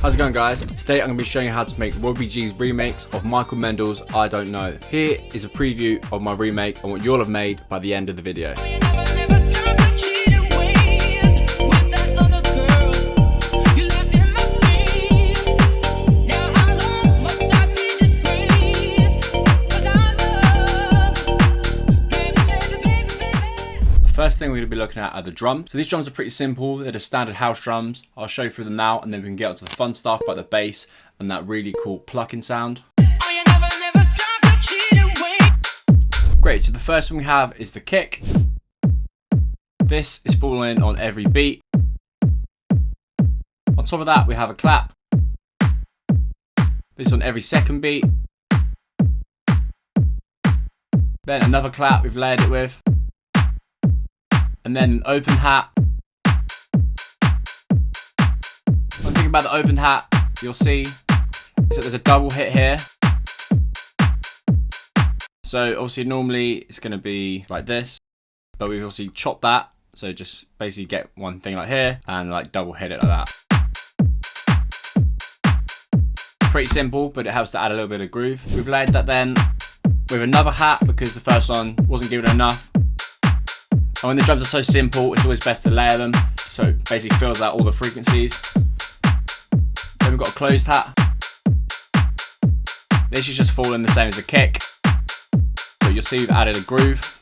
How's it going, guys? Today I'm going to be showing you how to make Robbie G's remakes of Michael Mendel's I Don't Know. Here is a preview of my remake and what you'll have made by the end of the video. First thing we're going to be looking at are the drums. So these drums are pretty simple. They're the standard house drums. I'll show you through them now, and then we can get onto the fun stuff like the bass and that really cool plucking sound. Great, so the first one we have is the kick. This is falling on every beat. On top of that, we have a clap. This on every second beat. Then another clap we've layered it with. And then an open hat. One thing about the open hat you'll see is that there's a double hit here. So obviously normally it's going to be like this, but we've obviously chopped that. So just basically get one thing like here and like double hit it like that. Pretty simple, but it helps to add a little bit of groove. We've layered that then with another hat because the first one wasn't given enough. And when the drums are so simple, it's always best to layer them, so it basically fills out all the frequencies. Then we've got a closed hat. This is just falling the same as the kick, but you'll see we've added a groove.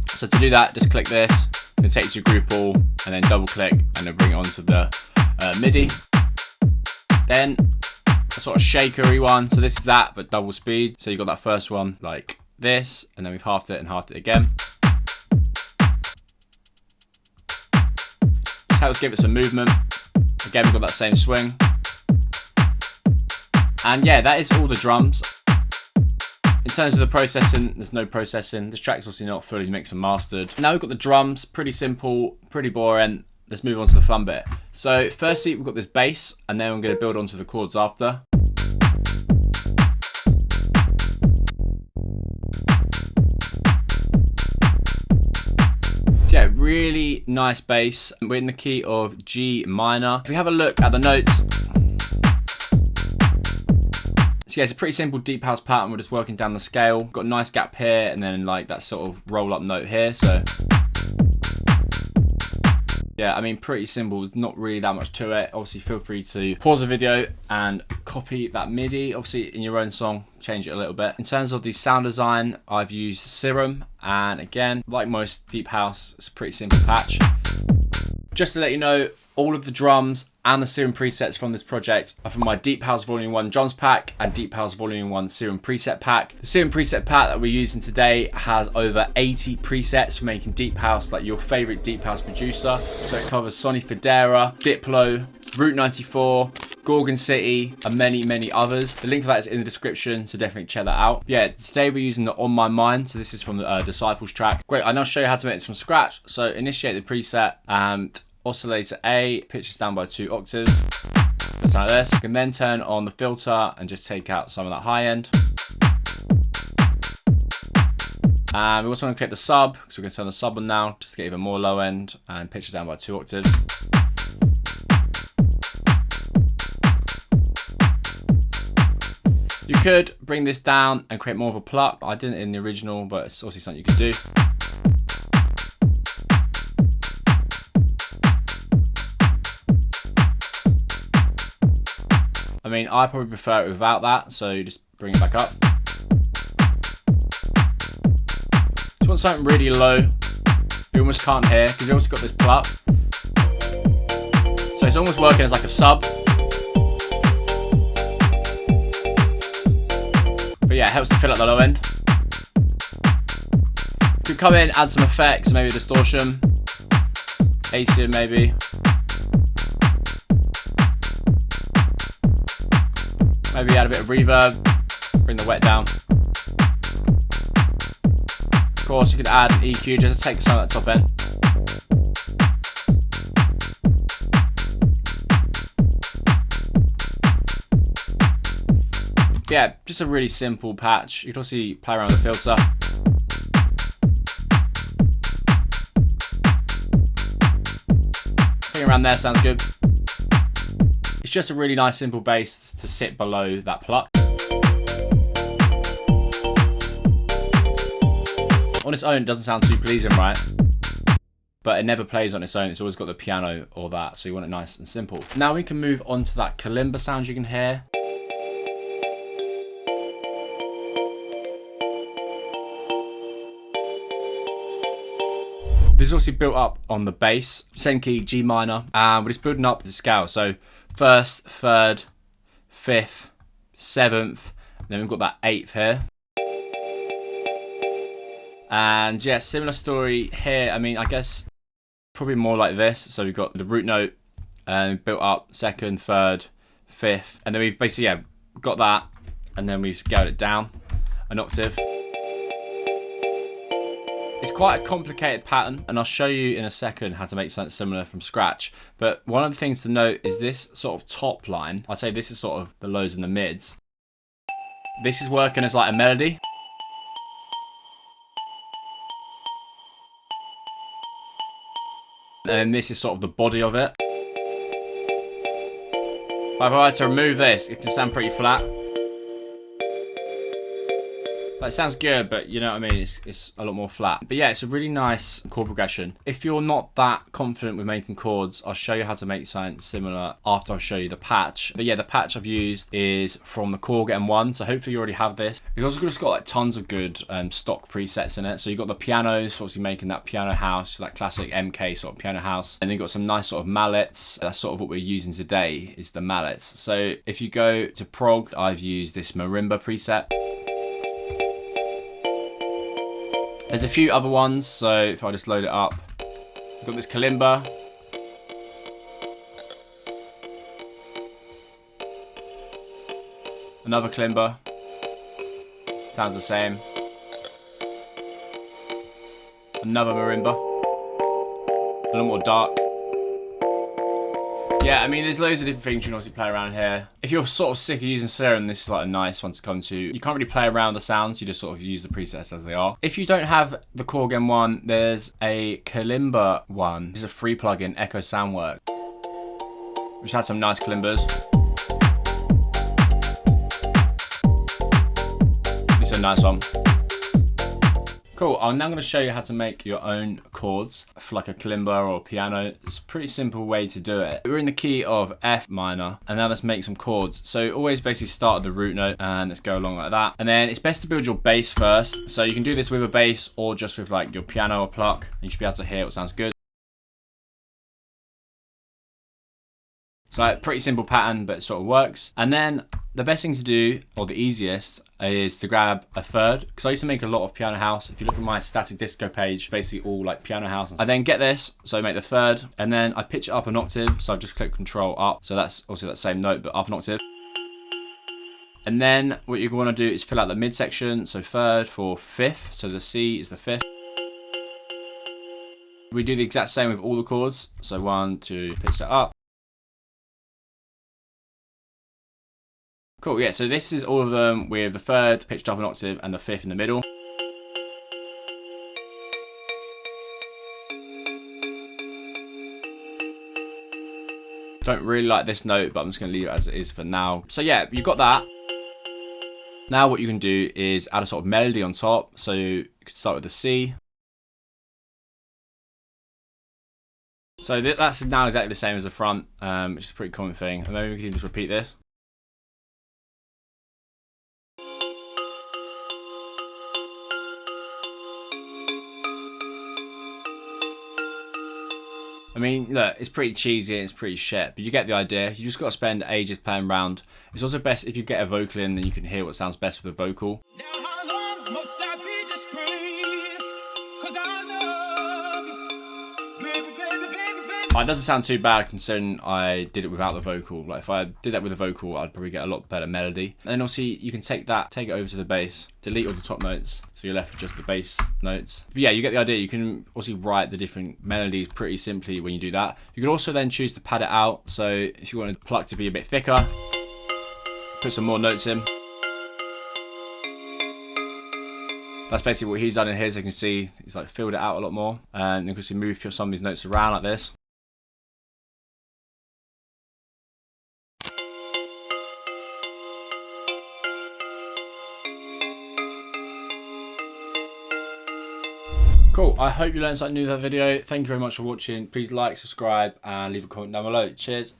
So to do that, just click this, it takes your groove ball, and then double click, and then bring it onto the MIDI. Then a sort of shakery one, so this is that, but double speed. So you've got that first one like this, and then we've halved it and halved it again. Helps give it some movement. Again, we've got that same swing. And yeah, that is all the drums. In terms of the processing, there's no processing. This track's obviously not fully mixed and mastered. Now we've got the drums, pretty simple, pretty boring. Let's move on to the fun bit. So firstly, we've got this bass, and then we're going to build onto the chords after. Yeah, really nice bass. We're in the key of G minor. If we have a look at the notes, so yeah, it's a pretty simple deep house pattern. We're just working down the scale. Got a nice gap here, and then like that sort of roll up note here. So yeah, I mean, pretty simple. There's not really that much to it. Obviously, feel free to pause the video and copy that MIDI. Obviously, in your own song, change it a little bit. In terms of the sound design, I've used Serum. And again, like most deep house, it's a pretty simple patch. Just to let you know, all of the drums and the Serum presets from this project are from my Deep House Volume 1 drums pack and Deep House Volume 1 Serum preset pack. The Serum preset pack that we're using today has over 80 presets for making deep house like your favorite deep house producer. So it covers Sonny Fodera, Diplo, Route 94, Gorgon City, and many others. The link for that is in the description, so definitely check that out. Yeah, today we're using the On My Mind, so this is from the Disciples track. Great, I'll now show you how to make this from scratch. So initiate the preset and oscillator A, pitch this down by 2 octaves. Just like this. You can then turn on the filter and just take out some of that high end. And we're also going to click the sub, because we're going to turn the sub on now, just to get even more low end, and pitch it down by 2 octaves. You could bring this down and create more of a pluck. I didn't in the original, but it's obviously something you could do. I mean, I probably prefer it without that, so you just bring it back up. Just want something really low. You almost can't hear, because you also got this pluck. So it's almost working as like a sub. But yeah, it helps to fill up the low end. You could come in, add some effects, maybe distortion, ASIM maybe. Maybe add a bit of reverb, bring the wet down. Of course, you could add an EQ just to take some of that top end. Yeah, just a really simple patch. You can also play around with the filter. Playing around there sounds good. It's just a really nice simple bass to sit below that pluck. On its own, it doesn't sound too pleasing, right? But it never plays on its own. It's always got the piano or that, so you want it nice and simple. Now we can move on to that kalimba sound you can hear. This is obviously built up on the bass, same key, G minor, but it's building up the scale. So first, third, fifth, seventh, then we've got that eighth here. And yeah, similar story here. I mean, I guess probably more like this. So we've got the root note and built up second, third, fifth, and then we've basically got that, and then we've scaled it down an octave. It's quite a complicated pattern, and I'll show you in a second how to make something similar from scratch. But one of the things to note is this sort of top line. I'd say this is sort of the lows and the mids. This is working as like a melody. And then this is sort of the body of it. But if I were to remove this, it can sound pretty flat. Like, it sounds good, but you know what I mean, it's a lot more flat. But yeah, it's a really nice chord progression. If you're not that confident with making chords, I'll show you how to make something similar after I show you the patch. But yeah, the patch I've used is from the Korg M1, so hopefully you already have this. It's also just got like tons of good stock presets in it. So you've got the pianos, obviously making that piano house, that classic MK sort of piano house. And then you've got some nice sort of mallets. That's sort of what we're using today, is the mallets. So if you go to prog, I've used this marimba preset. There's a few other ones, so if I just load it up, we've got this kalimba. Another kalimba. Sounds the same. Another marimba. A little more dark. Yeah, I mean, there's loads of different things you can obviously play around here. If you're sort of sick of using Serum, this is like a nice one to come to. You can't really play around the sounds, you just sort of use the presets as they are. If you don't have the Korg M1, there's a kalimba one. This is a free plugin, Echo Soundwork, which has some nice kalimbas. This is a nice one. Cool, I'm now going to show you how to make your own chords for like a kalimba or a piano. It's a pretty simple way to do it. We're in the key of F minor, and now let's make some chords. So always basically start at the root note, and let's go along like that. And then it's best to build your bass first. So you can do this with a bass or just with like your piano or pluck, and you should be able to hear what sounds good. So pretty simple pattern, but it sort of works. And then the best thing to do, or the easiest, is to grab a third, because I used to make a lot of piano house. If you look at my static disco page, basically all like piano house. I then get this, so I make the third, and then I pitch it up an octave. So I've just clicked Control up. So that's also that same note, but up an octave. And then what you're going to do is fill out the midsection. So third for fifth. So the C is the fifth. We do the exact same with all the chords. So 1, 2, pitch that up. Cool, yeah, so this is all of them with the third pitched up an octave and the fifth in the middle. Don't really like this note, but I'm just gonna leave it as it is for now. So yeah, you've got that. Now what you can do is add a sort of melody on top. So you can start with the C. So that's now exactly the same as the front, which is a pretty common thing. And maybe we can just repeat this. I mean, look, it's pretty cheesy and it's pretty shit, but you get the idea. You just got to spend ages playing around. It's also best if you get a vocal in, then you can hear what sounds best with a vocal. Now how long must I be disgraced? 'Cause I love you. Baby, baby, baby, baby. It doesn't sound too bad considering I did it without the vocal. Like if I did that with a vocal, I'd probably get a lot better melody. And then obviously you can take it over to the bass, delete all the top notes, so you're left with just the bass notes. But yeah, you get the idea. You can also write the different melodies pretty simply when you do that. You can also then choose to pad it out. So if you want the pluck to be a bit thicker, put some more notes in. That's basically what he's done in here. So you can see he's like filled it out a lot more, and you can see move some of these notes around like this. Cool, I hope you learned something new with that video. Thank you very much for watching. Please like, subscribe, and leave a comment down below. Cheers.